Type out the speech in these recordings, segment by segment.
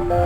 Hello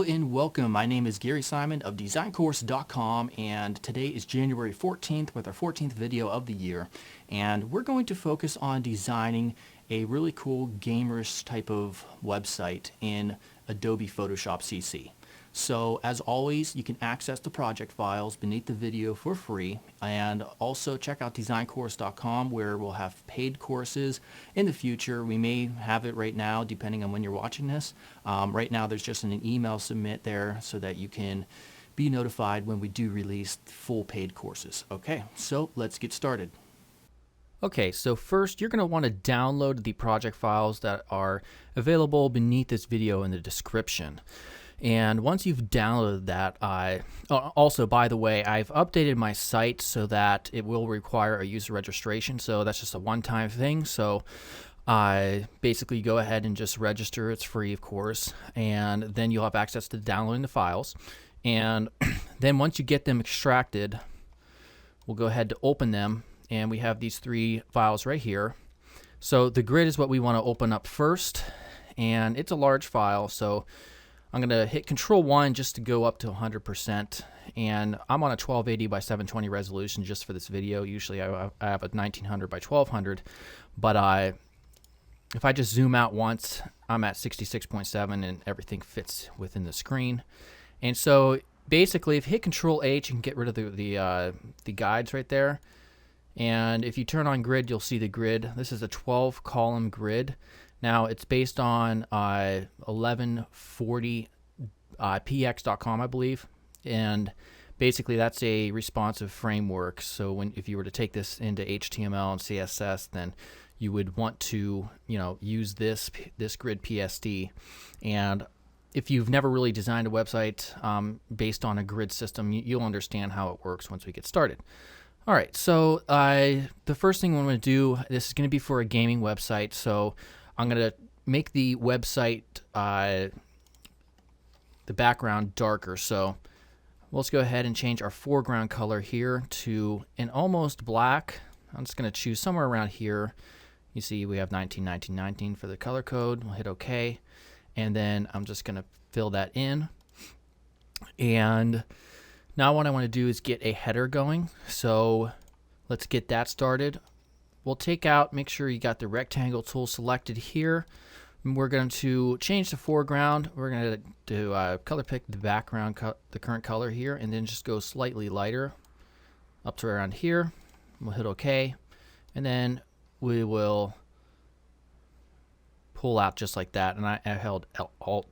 and welcome. My name is Gary Simon of DesignCourse.com, and today is January 14th with our 14th video of the year, and we're going to focus on designing a really cool gamerish type of website in Adobe Photoshop CC. So as always, you can access the project files beneath the video for free, and also check out DesignCourse.com, where we'll have paid courses in the future. We may have it right now depending on when you're watching this. Right now there's just an email submit there so that you can be notified when we do release full paid courses. Okay, so let's get started. Okay, so first you're going to want to download the project files that are available beneath this video in the description. And once you've downloaded that, also, by the way, I've updated my site so that it will require a user registration. So that's just a one-time thing. So basically go ahead and just register. It's free, of course. And then you'll have access to downloading the files. And then once you get them extracted, we'll go ahead to open them. And we have these three files right here. So the grid is what we want to open up first. And it's a large file, so I'm going to hit Control-1 just to go up to 100%, and I'm on a 1280 by 720 resolution just for this video. Usually I have a 1900 by 1200, but if I just zoom out once, I'm at 66.7 and everything fits within the screen. And so basically, if you hit Control-H, you can get rid of the guides right there. And if you turn on grid, you'll see the grid. This is a 12-column grid. Now, it's based on 1140px.com, I believe, and basically that's a responsive framework. So if you were to take this into HTML and CSS, then you would want to, use this grid PSD. And if you've never really designed a website based on a grid system, you'll understand how it works once we get started. All right, so the first thing I'm going to do, this is going to be for a gaming website, so I'm going to make the website, the background darker. So let's go ahead and change our foreground color here to an almost black. I'm just going to choose somewhere around here. You see we have 191919 for the color code. We'll hit OK. And then I'm just going to fill that in. And now what I want to do is get a header going. So let's get that started. We'll make sure you got the rectangle tool selected here. And we're going to change the foreground. We're going to do color pick the background, the current color here, and then just go slightly lighter up to around here. We'll hit OK. And then we will pull out just like that. And I held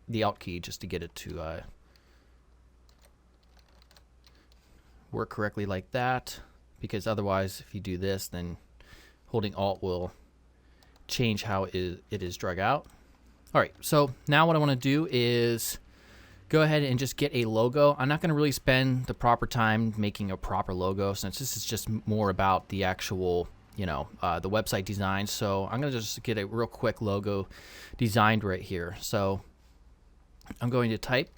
the Alt key just to get it to work correctly like that. Because otherwise, if you do this, then holding Alt will change how it is drug out. All right, so now what I want to do is go ahead and just get a logo. I'm not going to really spend the proper time making a proper logo since this is just more about the actual, the website design. So I'm going to just get a real quick logo designed right here. So I'm going to type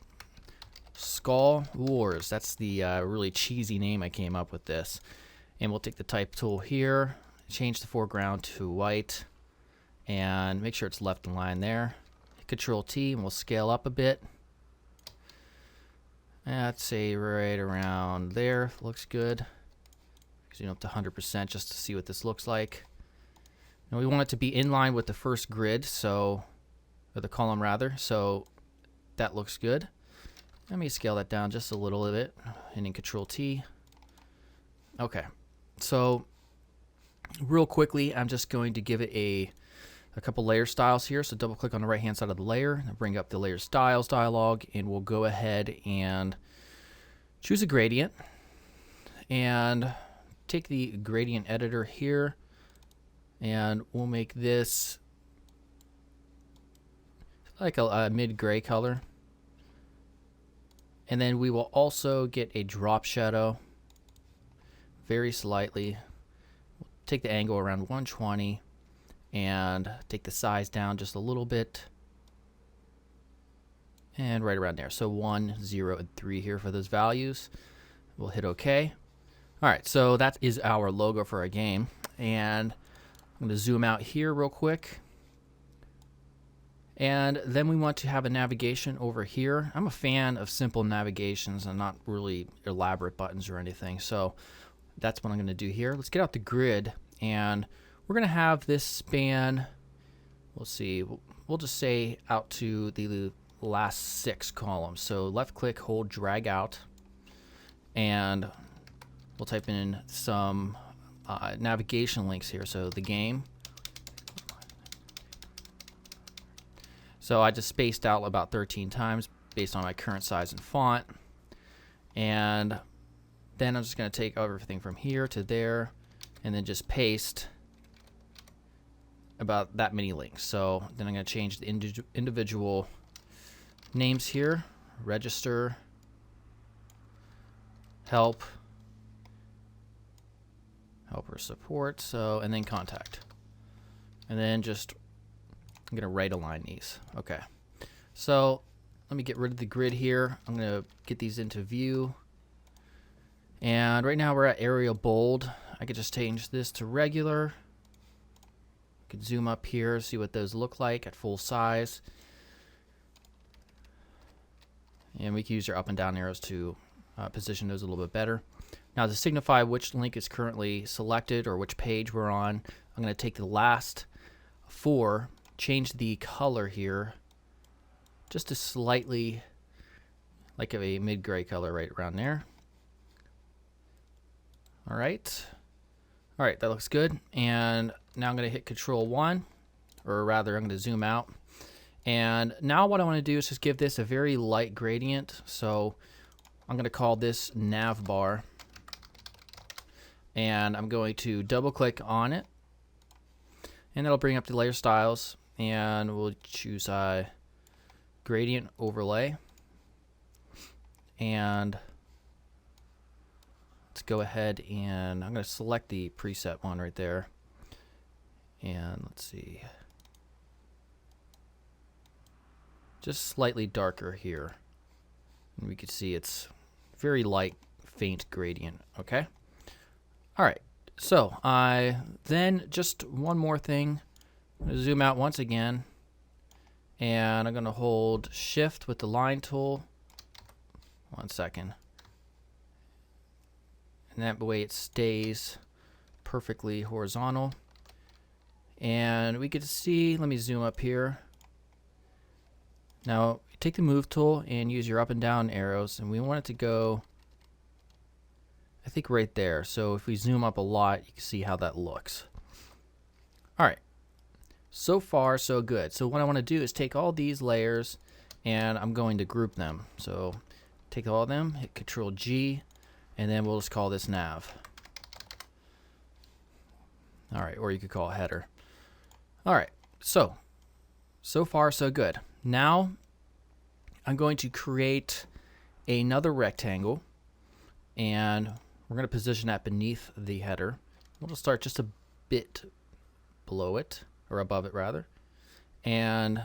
Skull Wars. That's the really cheesy name I came up with this. And we'll take the type tool here, change the foreground to white, and make sure it's left in line there. Control T, and we'll scale up a bit. I'd say right around there. Looks good. Up to 100% just to see what this looks like. Now we want it to be in line with the first grid, or the column rather. So that looks good. Let me scale that down just a little bit, hitting Control T. Okay. So real quickly, I'm just going to give it a couple layer styles here. So double click on the right hand side of the layer and bring up the layer styles dialog, and we'll go ahead and choose a gradient and take the gradient editor here, and we'll make this like a mid-gray color. And then we will also get a drop shadow very slightly. We'll take the angle around 120 and take the size down just a little bit. And right around there. So 1, 0, and 3 here for those values. We'll hit OK. All right, so that is our logo for our game. And I'm going to zoom out here real quick. And then we want to have a navigation over here. I'm a fan of simple navigations and not really elaborate buttons or anything. So that's what I'm going to do here. Let's get out the grid, and we're going to have this span, we'll see, we'll just say out to the last 6 columns. So left click, hold, drag out, and we'll type in some navigation links here. So the game. So I just spaced out about 13 times based on my current size and font. And then I'm just going to take everything from here to there and then just paste about that many links. So then I'm going to change the individual names here. Register, help, helper support, so, and then contact. And then just, I'm going to right align these. Okay. So let me get rid of the grid here. I'm going to get these into view. And right now we're at area bold. I could just change this to regular. I could zoom up here, see what those look like at full size. And we can use your up and down arrows to position those a little bit better. Now to signify which link is currently selected or which page we're on, I'm going to take the last 4, change the color here just to slightly like a mid-gray color right around there. All right, that looks good. And now I'm going to hit Control-1, or rather I'm going to zoom out. And now what I want to do is just give this a very light gradient. So I'm going to call this nav bar. And I'm going to double click on it. And that'll bring up the layer styles. And we'll choose gradient overlay. And let's go ahead and I'm going to select the preset one right there. And let's see. Just slightly darker here. And we can see it's very light, faint gradient. Okay. All right. So then just one more thing. I'm going to zoom out once again. And I'm going to hold Shift with the line tool. One second. And that way it stays perfectly horizontal. And we can see, let me zoom up here. Now take the move tool and use your up and down arrows, and we want it to go, I think, right there. So if we zoom up a lot, you can see how that looks. All right, so far so good. So what I want to do is take all these layers and I'm going to group them. So take all of them, hit Control G, and then we'll just call this nav. All right, or you could call it header. All right, so far so good. Now I'm going to create another rectangle, and we're going to position that beneath the header. We'll just start just a bit below it, or above it rather, and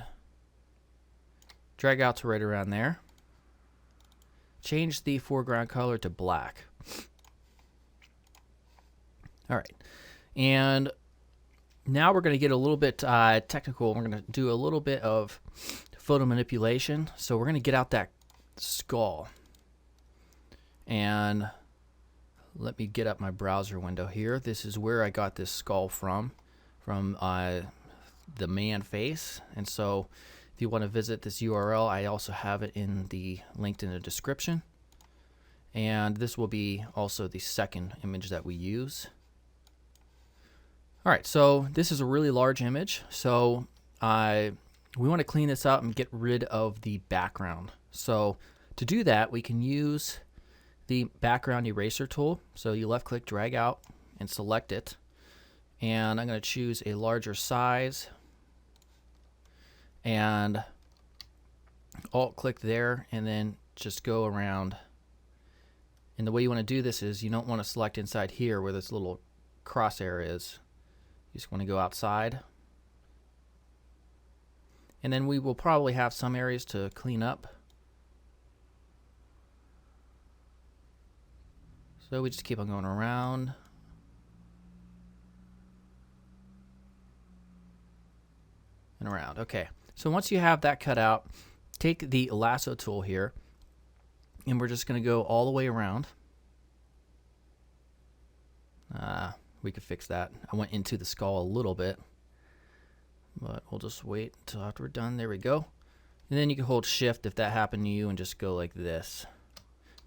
drag out to right around there. Change the foreground color to black. All right, and now we're going to get a little bit technical. We're going to do a little bit of photo manipulation. So we're going to get out that skull. And let me get up my browser window here. This is where I got this skull from the man face. And so if you want to visit this URL, I also have it linked in the description. And this will be also the second image that we use. All right, so this is a really large image. So we want to clean this up and get rid of the background. So to do that, we can use the background eraser tool. So you left click, drag out, and select it. And I'm going to choose a larger size. And alt click there, and then just go around. And the way you want to do this is you don't want to select inside here where this little crosshair is. You just want to go outside. And then we will probably have some areas to clean up. So we just keep on going around. And around. Okay. So once you have that cut out, take the lasso tool here, and we're just going to go all the way around. We could fix that. I went into the skull a little bit, but we'll just wait until after we're done. There we go. And then you can hold shift if that happened to you and just go like this.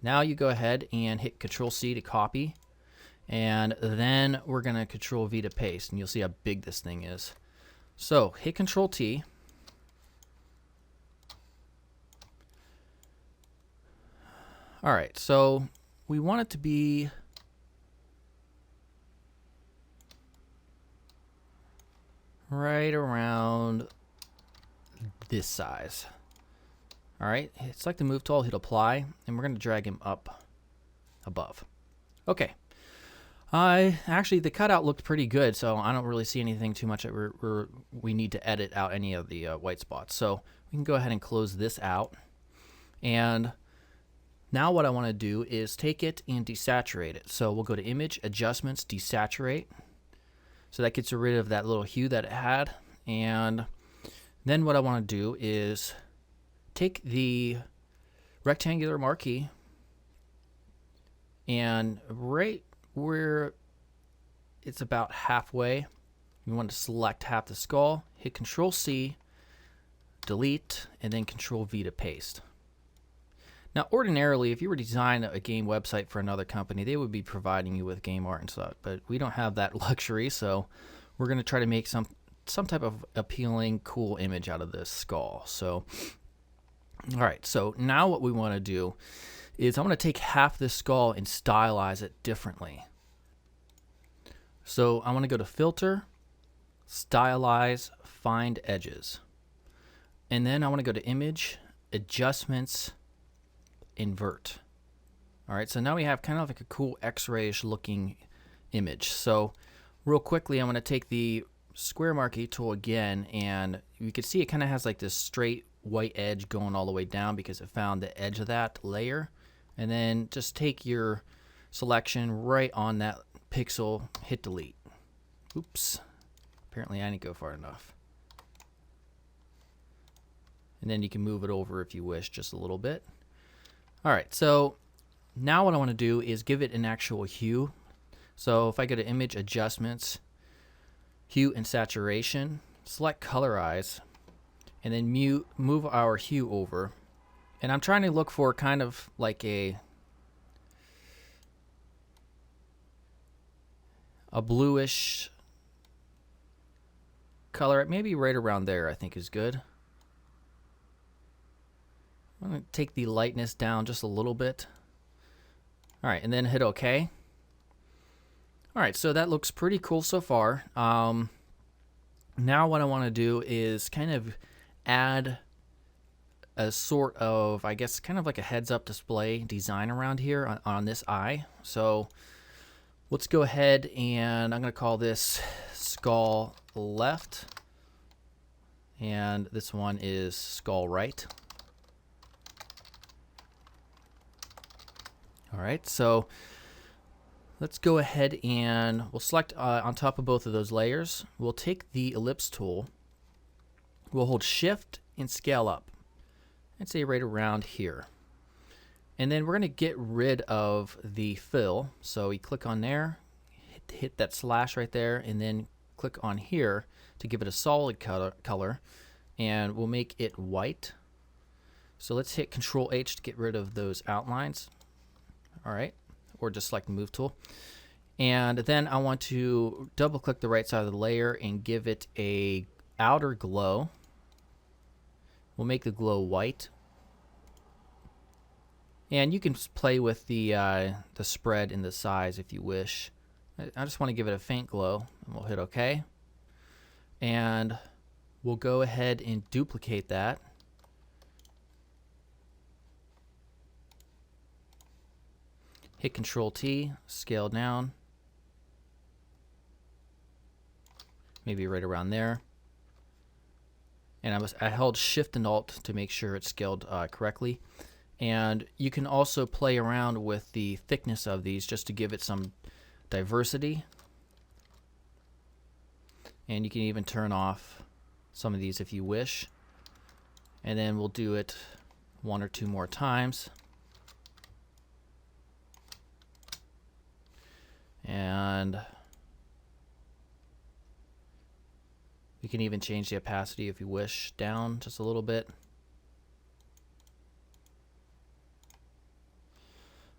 Now you go ahead and hit Control C to copy, and then we're going to Control V to paste, and you'll see how big this thing is. So hit Control T. All right, so we want it to be right around this size. All right, select the move tool, hit apply, and we're going to drag him up above. Okay. Actually, the cutout looked pretty good, so I don't really see anything too much that we need to edit out any of the white spots. So we can go ahead and close this out. And now what I want to do is take it and desaturate it. So we'll go to Image, Adjustments, Desaturate. So that gets rid of that little hue that it had. And then what I want to do is take the rectangular marquee, and right where it's about halfway, you want to select half the skull, hit Control C, delete, and then Control V to paste. Now ordinarily, if you were to design a game website for another company, they would be providing you with game art and stuff, but we don't have that luxury, so we're going to try to make some type of appealing, cool image out of this skull. So all right, so now what we want to do is I want to take half this skull and stylize it differently. So I want to go to Filter, Stylize, Find Edges. And then I want to go to Image, Adjustments, Invert. All right, so now we have kind of like a cool X-ray-ish looking image. So real quickly, I'm going to take the square marquee tool again, and you can see it kind of has like this straight white edge going all the way down because it found the edge of that layer. And then just take your selection right on that pixel, hit delete. Oops, apparently I didn't go far enough. And then you can move it over if you wish, just a little bit. All right, so now what I want to do is give it an actual hue. So if I go to Image, Adjustments, Hue and Saturation, select Colorize, and then move our hue over. And I'm trying to look for kind of like a bluish color. Maybe right around there I think is good. I'm going to take the lightness down just a little bit. All right, and then hit OK. All right, so that looks pretty cool so far. Now what I want to do is kind of add a sort of, I guess, kind of like a heads-up display design around here on this eye. So let's go ahead and I'm going to call this skull left, and this one is skull right. All right, so let's go ahead and we'll select on top of both of those layers. We'll take the ellipse tool. We'll hold shift and scale up. I'd say right around here. And then we're going to get rid of the fill. So we click on there, hit that slash right there, and then click on here to give it a solid color. And we'll make it white. So let's hit Control H to get rid of those outlines. All right, or just select the move tool. And then I want to double click the right side of the layer and give it a outer glow. We'll make the glow white. And you can play with the spread and the size if you wish. I just want to give it a faint glow, and we'll hit OK. And we'll go ahead and duplicate that. Hit Control T, scale down. Maybe right around there. And I held Shift and Alt to make sure it's scaled correctly. And you can also play around with the thickness of these just to give it some diversity. And you can even turn off some of these if you wish. And then we'll do it one or two more times. And you can even change the opacity if you wish down just a little bit.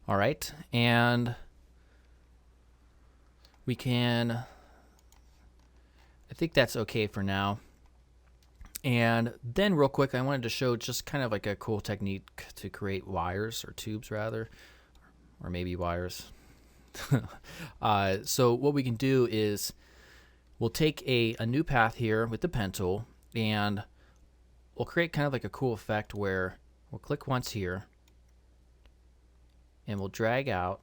All right, and we can, I think that's okay for now. And then real quick, I wanted to show just kind of like a cool technique to create wires, or tubes rather, or maybe wires. So what we can do is we'll take a new path here with the pen tool, and we'll create kind of like a cool effect where we'll click once here, and we'll drag out,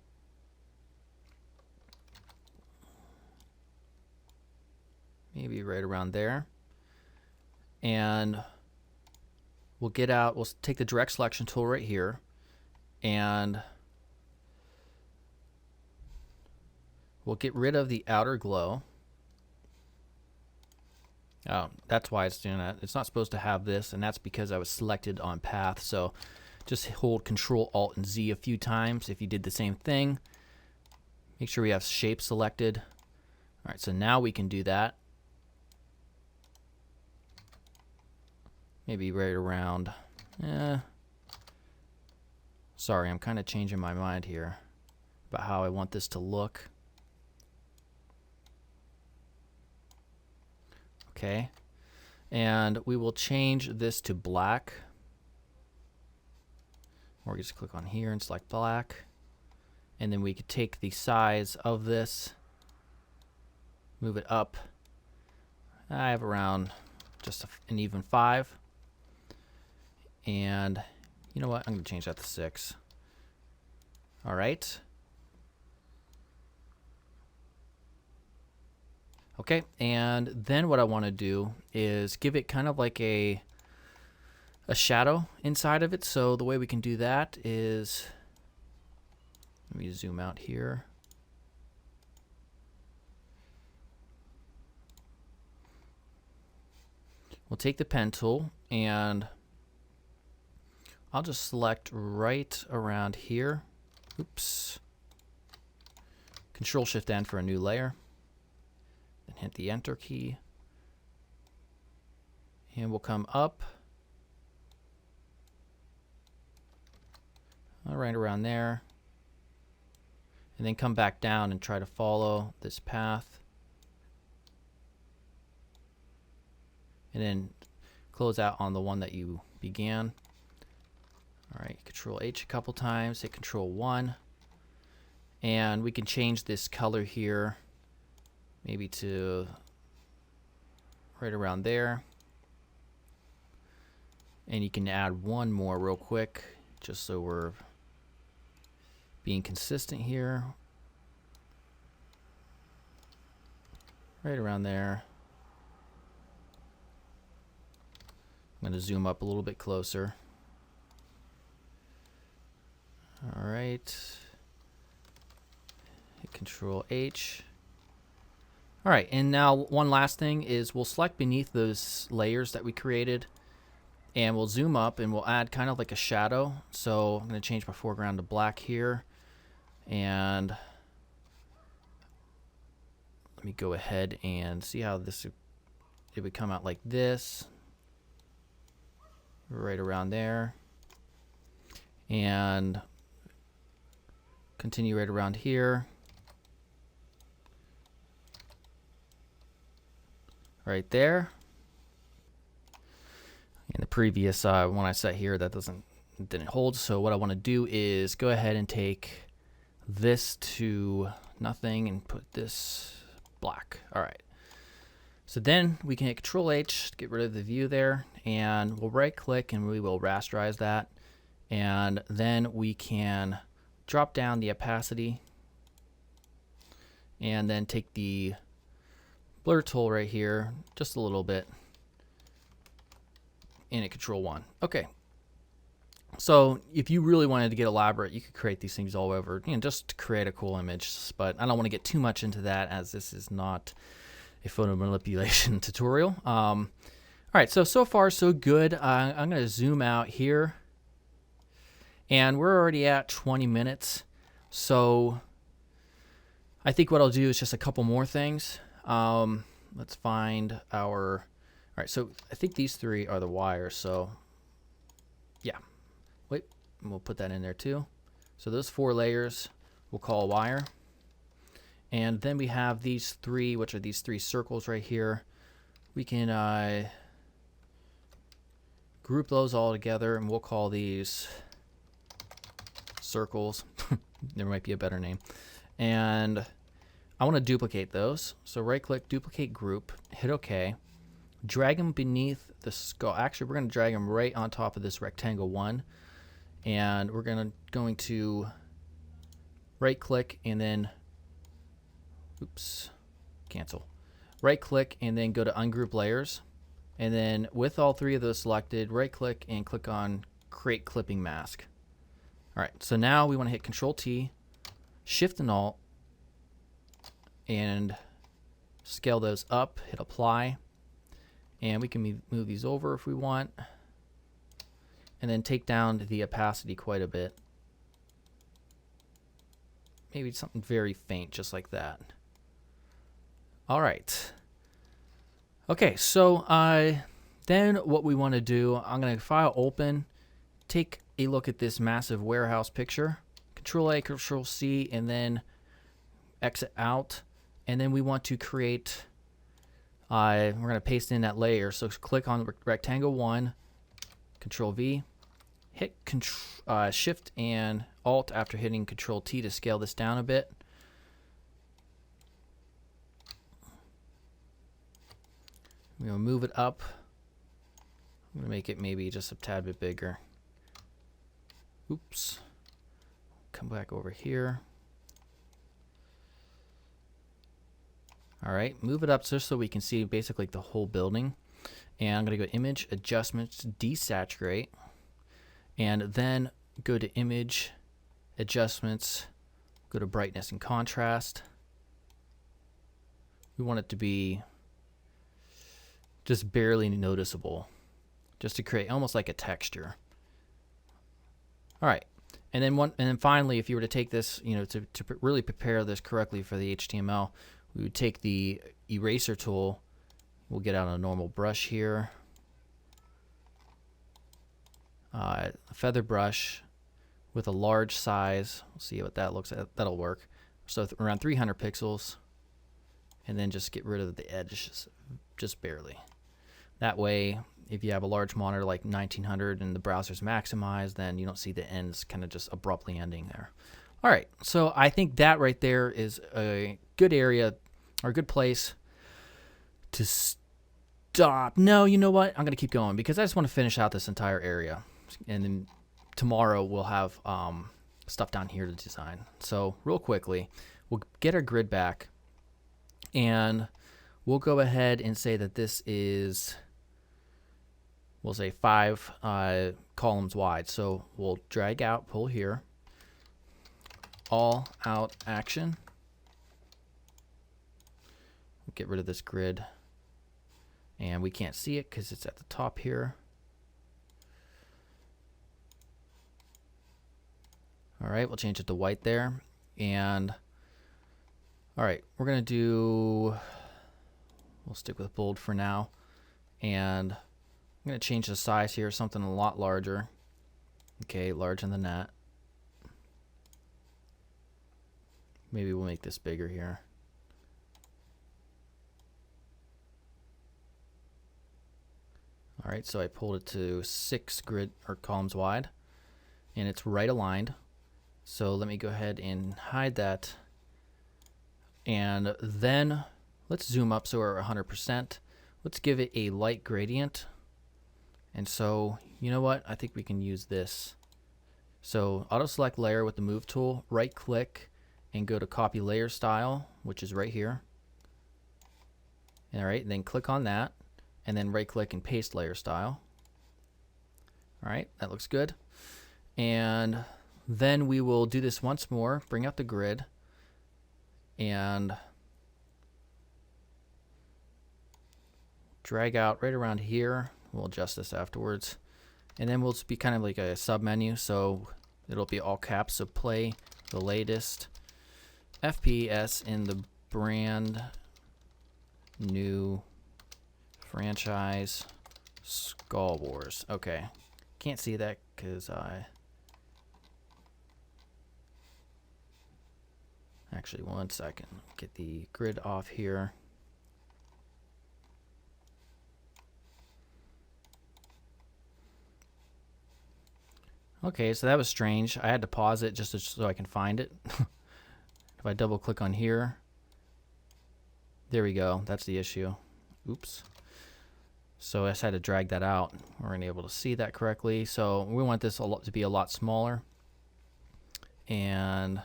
maybe right around there, and we'll get out, we'll take the direct selection tool right here, and we'll get rid of the outer glow. Oh, that's why it's doing that. It's not supposed to have this, and that's because I was selected on path. So just hold Control Alt and Z a few times if you did the same thing. Make sure we have shape selected. All right, so now we can do that. Maybe right around. Sorry, I'm kind of changing my mind here about how I want this to look. Okay, and we will change this to black. Or just click on here and select black. And then we could take the size of this, move it up. I have around just an even 5. And you know what? I'm going to change that to 6. All right. Okay, and then what I want to do is give it kind of like a shadow inside of it. So the way we can do that is, let me zoom out here. We'll take the pen tool, and I'll just select right around here. Oops. Control Shift N for a new layer. Then hit the Enter key. And we'll come up. Right around there. And then come back down and try to follow this path. And then close out on the one that you began. All right, Control H a couple times, hit Control 1. And we can change this color here, maybe to right around there. And you can add one more real quick, just so we're being consistent here. Right around there. I'm going to zoom up a little bit closer. All right. Hit Control H. All right, and now one last thing is we'll select beneath those layers that we created, and we'll zoom up and we'll add kind of like a shadow. So I'm going to change my foreground to black here, and let me go ahead and see how this, it would come out like this, right around there, and continue right around here, right there. In the previous one I set here, that didn't hold. So what I want to do is go ahead and take this to nothing and put this black. All right. So then we can hit Control H to get rid of the view there, and we'll right click and we will rasterize that, and then we can drop down the opacity and then take the blur tool right here just a little bit and hit Control 1. Okay, So if you really wanted to get elaborate, you could create these things all over, just to create a cool image. But I don't want to get too much into that, as this is not a photo manipulation tutorial. All right, so far so good. I'm going to zoom out here, and we're already at 20 minutes. So I think what I'll do is just a couple more things. Let's find our, all right, so I think these three are the wires. So yeah, wait, we'll put that in there too. So those 4 layers we'll call a wire. And then we have these 3, which are these 3 circles right here. We can group those all together, and we'll call these circles. There might be a better name. And I want to duplicate those. So right click, duplicate group, hit OK. Drag them beneath the skull. Actually, we're going to drag them right on top of this rectangle 1. And we're going to right click and then, oops, cancel. Right click and then go to ungroup layers. And then with all 3 of those selected, right click and click on create clipping mask. All right, so now we want to hit Control T, Shift and Alt, and scale those up, hit apply. And we can move these over if we want. And then take down the opacity quite a bit. Maybe something very faint, just like that. All right. Okay, so then what we want to do, I'm going to file open, take a look at this massive warehouse picture, Control A, Control C, and then exit out. And then we want to create, we're going to paste in that layer. So click on rectangle 1, Control V, hit Shift and Alt after hitting Control T to scale this down a bit. We're going to move it up. I'm going to make it maybe just a tad bit bigger. Oops. Come back over here. All right, move it up just so we can see basically the whole building. And I'm going to go Image, Adjustments, Desaturate. And then go to Image, Adjustments, go to Brightness and Contrast. We want it to be just barely noticeable, just to create almost like a texture. All right, and then finally, if you were to take this, to really prepare this correctly for the HTML, we would take the eraser tool. We'll get out a normal brush here, a feather brush with a large size. We'll see what that looks like. That'll work. So around 300 pixels, and then just get rid of the edges, just barely. That way, if you have a large monitor like 1900 and the browser's maximized, then you don't see the ends kind of just abruptly ending there. All right, so I think that right there is a good area or a good place to stop. No, you know what? I'm going to keep going because I just want to finish out this entire area. And then tomorrow we'll have stuff down here to design. So real quickly, we'll get our grid back and we'll go ahead and say that this is, we'll say 5 columns wide. So we'll drag out, pull here, all out action. We'll get rid of this grid. And we can't see it because it's at the top here. All right, we'll change it to white there. And all right, we're going to do, we'll stick with bold for now. And I'm going to change the size here, something a lot larger. Okay, larger than that. Maybe we'll make this bigger here. All right, so I pulled it to 6 grid or columns wide, and it's right aligned. So let me go ahead and hide that. And then let's zoom up so we're 100%. Let's give it a light gradient. And so, you know what? I think we can use this. So auto select layer with the move tool, right click and go to copy layer style, which is right here. All right, and then click on that and then right click and paste layer style. All right, that looks good. And then we will do this once more, bring out the grid, and drag out right around here. We'll adjust this afterwards. And then we'll just be kind of like a sub menu, so it'll be all caps, so play the latest FPS in the brand new franchise Skull Wars. Okay, can't see that because I actually, one second, get the grid off here. Okay, so that was strange. I had to pause it just so I can find it. If I double click on here, there we go. That's the issue. Oops. So I just had to drag that out. We're going to be able to see that correctly. So we want this to be a lot smaller. And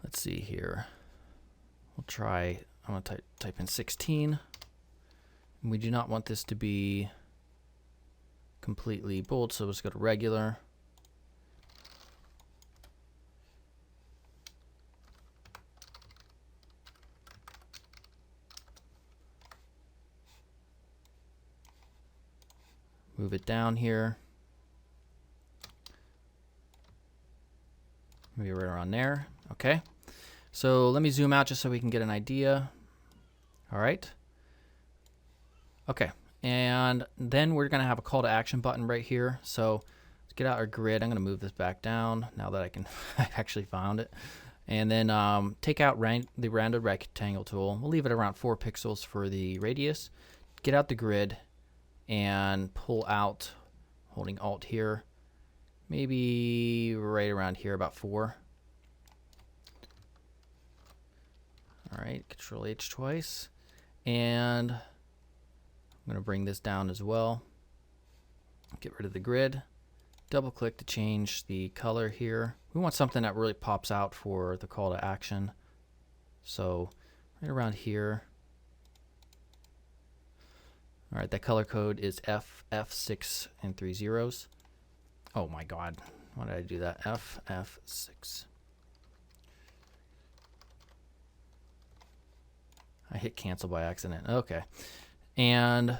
let's see here. We'll try, I'm going to type in 16. And we do not want this to be completely bold, so let's go to regular. Move it down here. Maybe right around there. Okay. So let me zoom out just so we can get an idea. All right. Okay. And then we're going to have a call to action button right here. So let's get out our grid. I'm going to move this back down now that I can I actually found it. And then take out the rounded rectangle tool. We'll leave it around 4 pixels for the radius. Get out the grid and pull out, holding Alt here, maybe right around here, about 4. All right, Control H twice. And I'm going to bring this down as well. Get rid of the grid. Double click to change the color here. We want something that really pops out for the call to action. So right around here. All right, that color code is FF6 and 3 zeros. Oh my God, why did I do that? FF6. I hit cancel by accident. Okay. And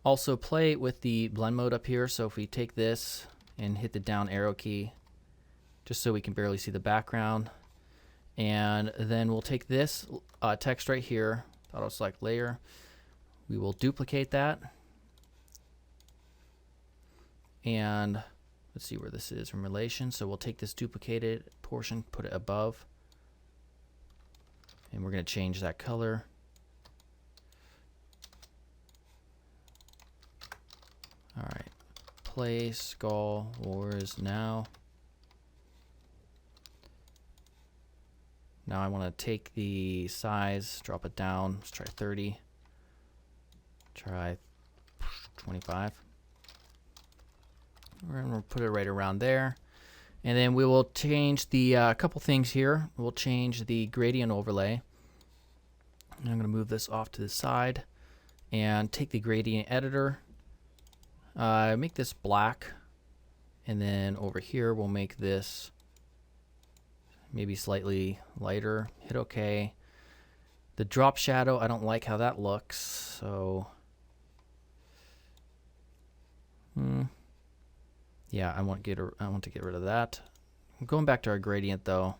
also play with the blend mode up here. So if we take this and hit the down arrow key, just so we can barely see the background. And then we'll take this text right here, auto select layer. We will duplicate that. And let's see where this is in relation. So we'll take this duplicated portion, put it above. And we're going to change that color. All right. Play Skull Wars now. Now I want to take the size, drop it down. Let's try 30. Try 25. We're going to put it right around there. And then we will change the couple things here. We'll change the gradient overlay. And I'm going to move this off to the side and take the gradient editor. Make this black. And then over here we'll make this maybe slightly lighter. Hit OK. The drop shadow, I don't like how that looks. So yeah, I want to get rid of that. I'm going back to our gradient though.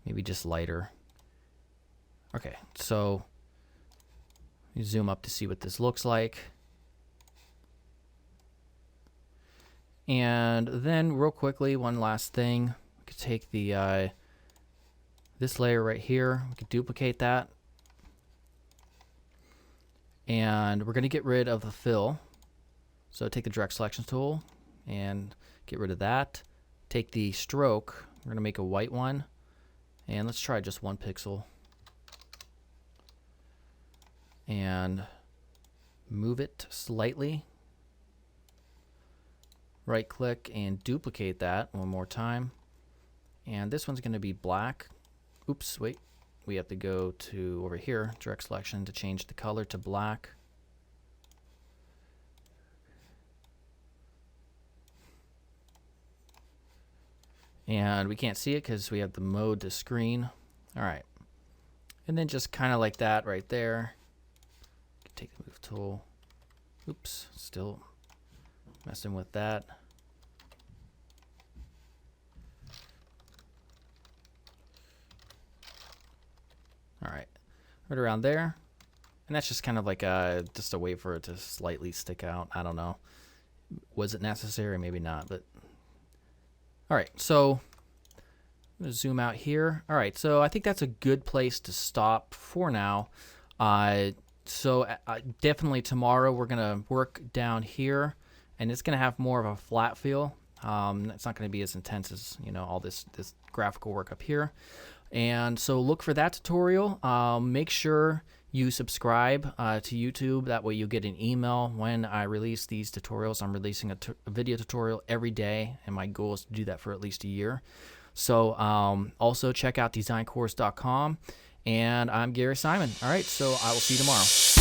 Maybe just lighter. Okay, so you zoom up to see what this looks like. And then real quickly, one last thing. We could take the this layer right here. We could duplicate that. And we're going to get rid of the fill. So take the direct selection tool and get rid of that. Take the stroke. We're going to make a white one. And let's try just 1 pixel. And move it slightly. Right click and duplicate that one more time. And this one's going to be black. Oops, wait. We have to go to over here, direct selection, to change the color to black. And we can't see it because we have the mode to screen. All right. And then just kind of like that right there. Take the move tool. Oops, still messing with that. All right, right around there. And that's just kind of like just a way for it to slightly stick out. I don't know. Was it necessary? Maybe not, but all right, so I'm gonna zoom out here. All right, so I think that's a good place to stop for now. So definitely tomorrow we're gonna work down here, and it's gonna have more of a flat feel. It's not gonna be as intense as, you know, all this graphical work up here. And so look for that tutorial. Make sure you subscribe to YouTube. That way you get an email when I release these tutorials. I'm releasing a video tutorial every day, and my goal is to do that for at least a year. So also check out designcourse.com. And I'm Gary Simon. All right, so I will see you tomorrow.